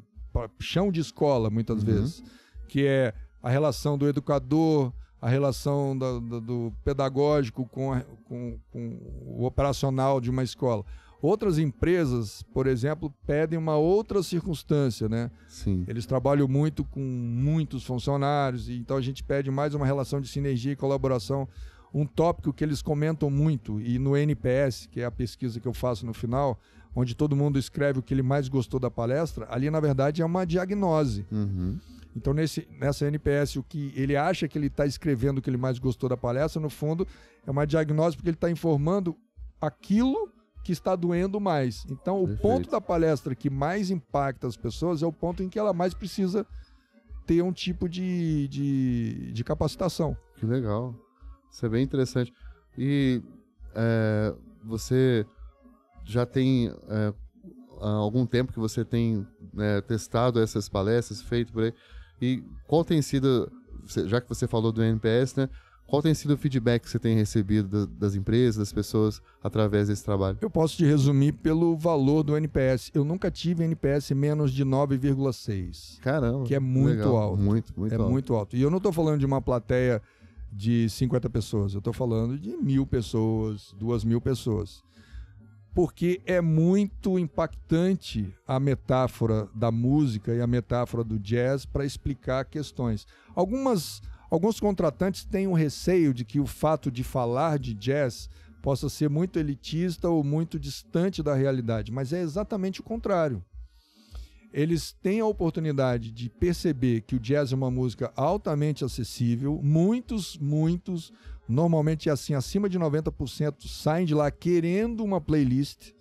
A: chão de escola, muitas vezes, que é a relação do educador, a relação do pedagógico com o operacional de uma escola. Outras empresas, por exemplo, pedem uma outra circunstância, né?
B: Sim.
A: Eles trabalham muito com muitos funcionários, e então a gente pede mais uma relação de sinergia e colaboração. Um tópico que eles comentam muito, e no NPS, que é a pesquisa que eu faço no final, onde todo mundo escreve o que ele mais gostou da palestra, ali na verdade é uma diagnose. Então nessa NPS, o que ele acha que ele está escrevendo o que ele mais gostou da palestra, no fundo é uma diagnose, porque ele está informando aquilo que está doendo mais. Então, o ponto da palestra que mais impacta as pessoas é o ponto em que ela mais precisa ter um tipo de capacitação.
B: Que legal. Isso é bem interessante. E você já tem há algum tempo que você tem testado essas palestras, feito por aí. E qual tem sido, já que você falou do NPS, né? Qual tem sido o feedback que você tem recebido das empresas, das pessoas, através desse trabalho?
A: Eu posso te resumir pelo valor do NPS. Eu nunca tive NPS menos de 9,6.
B: Caramba.
A: Que é muito alto.
B: Muito alto.
A: Muito alto. E eu não estou falando de uma plateia de 50 pessoas. Eu estou falando de 1.000 pessoas, 2.000 pessoas. Porque é muito impactante a metáfora da música e a metáfora do jazz para explicar questões. Alguns contratantes têm um receio de que o fato de falar de jazz possa ser muito elitista ou muito distante da realidade, mas é exatamente o contrário. Eles têm a oportunidade de perceber que o jazz é uma música altamente acessível. Muitos, normalmente assim, acima de 90% saem de lá querendo uma playlist.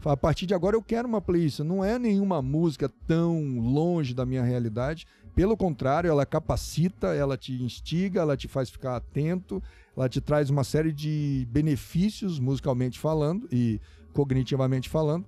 A: A partir de agora eu quero uma playlist. Não é nenhuma música tão longe da minha realidade. Pelo contrário, ela capacita, ela te instiga, ela te faz ficar atento, ela te traz uma série de benefícios musicalmente falando e cognitivamente falando.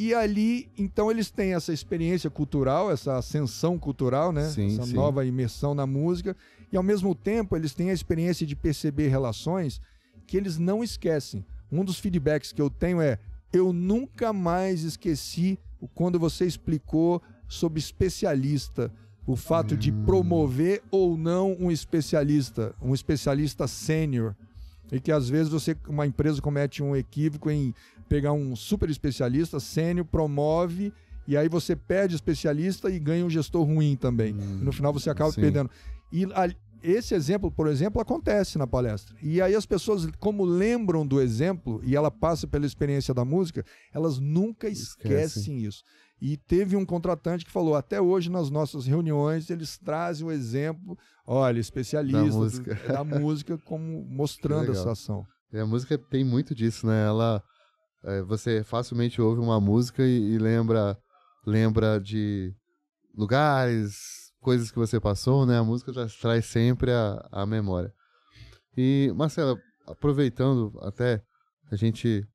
A: E ali, então, eles têm essa experiência cultural, essa ascensão cultural, né?
B: Sim,
A: essa nova imersão na música. E, ao mesmo tempo, eles têm a experiência de perceber relações que eles não esquecem. Um dos feedbacks que eu tenho é: eu nunca mais esqueci quando você explicou sobre especialista, o fato de promover ou não um especialista sênior. E que, às vezes, uma empresa comete um equívoco em pegar um super especialista, sênior, promove, e aí você perde especialista e ganha um gestor ruim também. E no final você acaba perdendo. E esse exemplo, por exemplo, acontece na palestra. E aí as pessoas, como lembram do exemplo, e ela passa pela experiência da música, elas nunca esquecem isso. E teve um contratante que falou, até hoje nas nossas reuniões, eles trazem o exemplo, olha, especialista da música como mostrando essa ação.
B: E a música tem muito disso, né? Você facilmente ouve uma música e lembra de lugares, coisas que você passou, né? A música traz sempre a memória. E, Marcela, aproveitando até, a gente,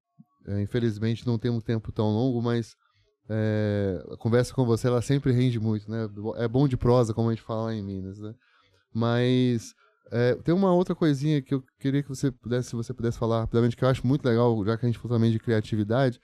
B: infelizmente, não tem um tempo tão longo, mas a conversa com você, ela sempre rende muito, né? É bom de prosa, como a gente fala lá em Minas, né? Mas tem uma outra coisinha que eu queria que se você pudesse falar rapidamente, que eu acho muito legal, já que a gente falou também de criatividade,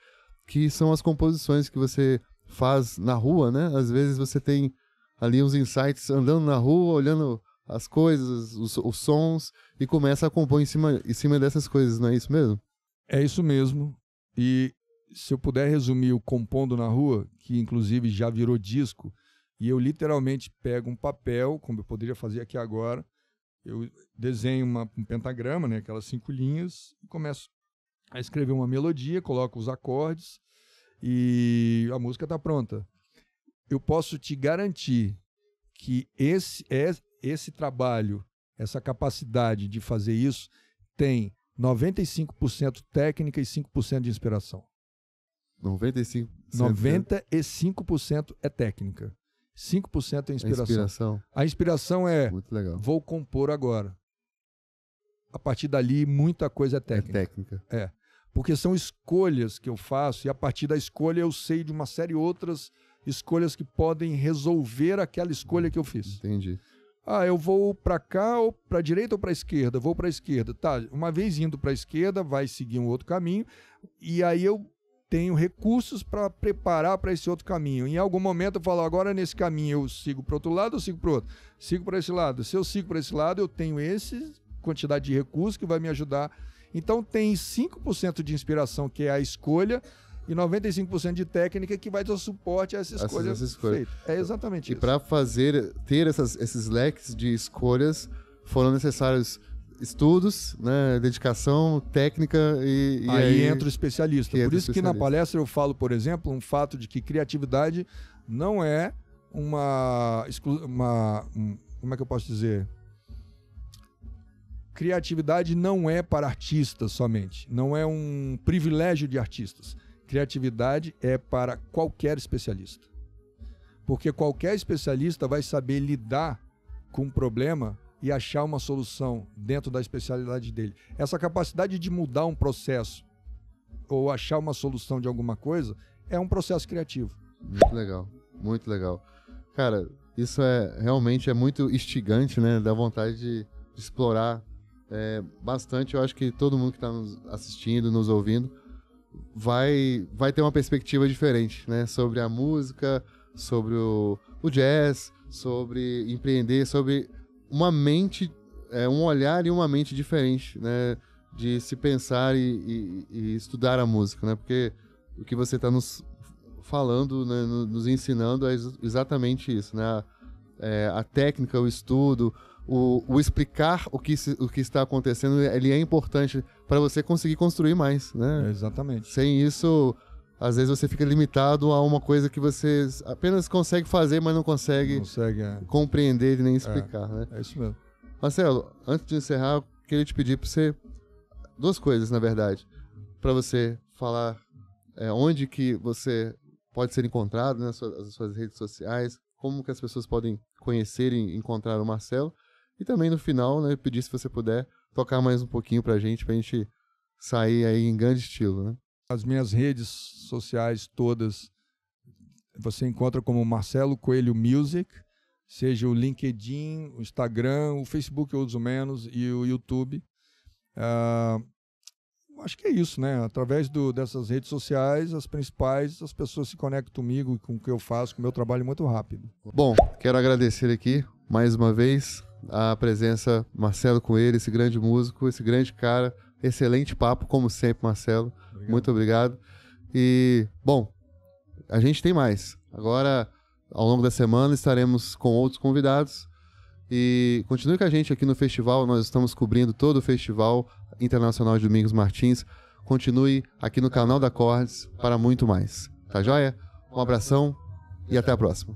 B: que são as composições que você faz na rua, né? Às vezes você tem ali uns insights andando na rua, olhando as coisas, os sons, e começa a compor em cima dessas coisas, não é isso mesmo?
A: É isso mesmo. E se eu puder resumir o Compondo na Rua, que inclusive já virou disco, e eu literalmente pego um papel, como eu poderia fazer aqui agora, eu desenho um pentagrama, né, aquelas 5 linhas, e começo a escrever uma melodia, coloco os acordes e a música está pronta. Eu posso te garantir que esse trabalho, essa capacidade de fazer isso, tem 95% técnica e 5% de inspiração. 95% é técnica. 5% é inspiração. A inspiração é,
B: muito legal,
A: vou compor agora. A partir dali, muita coisa é técnica.
B: É técnica.
A: Porque são escolhas que eu faço, e a partir da escolha eu sei de uma série de outras escolhas que podem resolver aquela escolha que eu fiz.
B: Entendi.
A: Eu vou para cá, ou para a direita ou para a esquerda? Vou para a esquerda. Tá, uma vez indo para a esquerda, vai seguir um outro caminho, e aí eu tenho recursos para preparar para esse outro caminho. Em algum momento eu falo, agora nesse caminho eu sigo para o outro lado ou sigo para o outro? Sigo para esse lado. Se eu sigo para esse lado, eu tenho essa quantidade de recursos que vai me ajudar. Então tem 5% de inspiração, que é a escolha, e 95% de técnica que vai dar suporte a essa escolha feita. É exatamente isso.
B: E para ter esses leques de escolhas, foram necessários estudos, né, dedicação, técnica e
A: aí entra o especialista. Por isso que na palestra eu falo, por exemplo, um fato de que criatividade não é como é que eu posso dizer? Criatividade não é para artistas somente, não é um privilégio de artistas. Criatividade é para qualquer especialista. Porque qualquer especialista vai saber lidar com um problema e achar uma solução dentro da especialidade dele. Essa capacidade de mudar um processo ou achar uma solução de alguma coisa é um processo criativo.
B: Muito legal, muito legal. Cara, isso realmente é muito instigante, né? Dá vontade de explorar bastante. Eu acho que todo mundo que está nos assistindo, nos ouvindo, vai ter uma perspectiva diferente, né? Sobre a música, sobre o jazz, sobre empreender, sobre uma mente um olhar e uma mente diferente, né? De se pensar e estudar a música, né? Porque o que você está nos falando, né, nos ensinando é exatamente isso, né? A técnica, o estudo, o explicar o que está acontecendo, ele é importante para você conseguir construir mais, né?
A: Exatamente.
B: Sem isso, às vezes você fica limitado a uma coisa que você apenas consegue fazer, mas não consegue compreender e nem explicar, né?
A: É isso mesmo.
B: Marcelo, antes de encerrar, eu queria te pedir para você 2 coisas, na verdade, para você falar onde que você pode ser encontrado, né, nas suas redes sociais, como que as pessoas podem conhecer e encontrar o Marcelo, e também no final, né, pedir se você puder tocar mais um pouquinho pra gente sair aí em grande estilo, né?
A: As minhas redes sociais todas, você encontra como Marcelo Coelho Music, seja o LinkedIn, o Instagram, o Facebook eu uso menos, e o YouTube. Acho que é isso, né? Através dessas redes sociais, as principais, as pessoas se conectam comigo, com o que eu faço, com o meu trabalho muito rápido.
B: Bom, quero agradecer aqui, mais uma vez, a presença Marcelo Coelho, esse grande músico, esse grande cara. Excelente papo, como sempre, Marcelo. Obrigado. Muito obrigado. E, bom, a gente tem mais. Agora, ao longo da semana, estaremos com outros convidados. E continue com a gente aqui no festival. Nós estamos cobrindo todo o Festival Internacional de Domingos Martins. Continue aqui no canal da Acordes para muito mais. Tá joia? Um abração e até a próxima.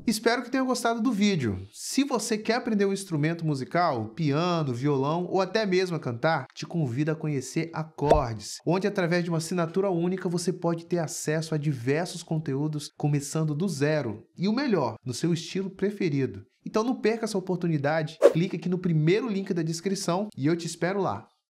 C: Espero que tenha gostado do vídeo. Se você quer aprender um instrumento musical, piano, violão ou até mesmo a cantar, te convido a conhecer Acordes, onde através de uma assinatura única você pode ter acesso a diversos conteúdos começando do zero e o melhor, no seu estilo preferido. Então não perca essa oportunidade, clique aqui no primeiro link da descrição e eu te espero lá.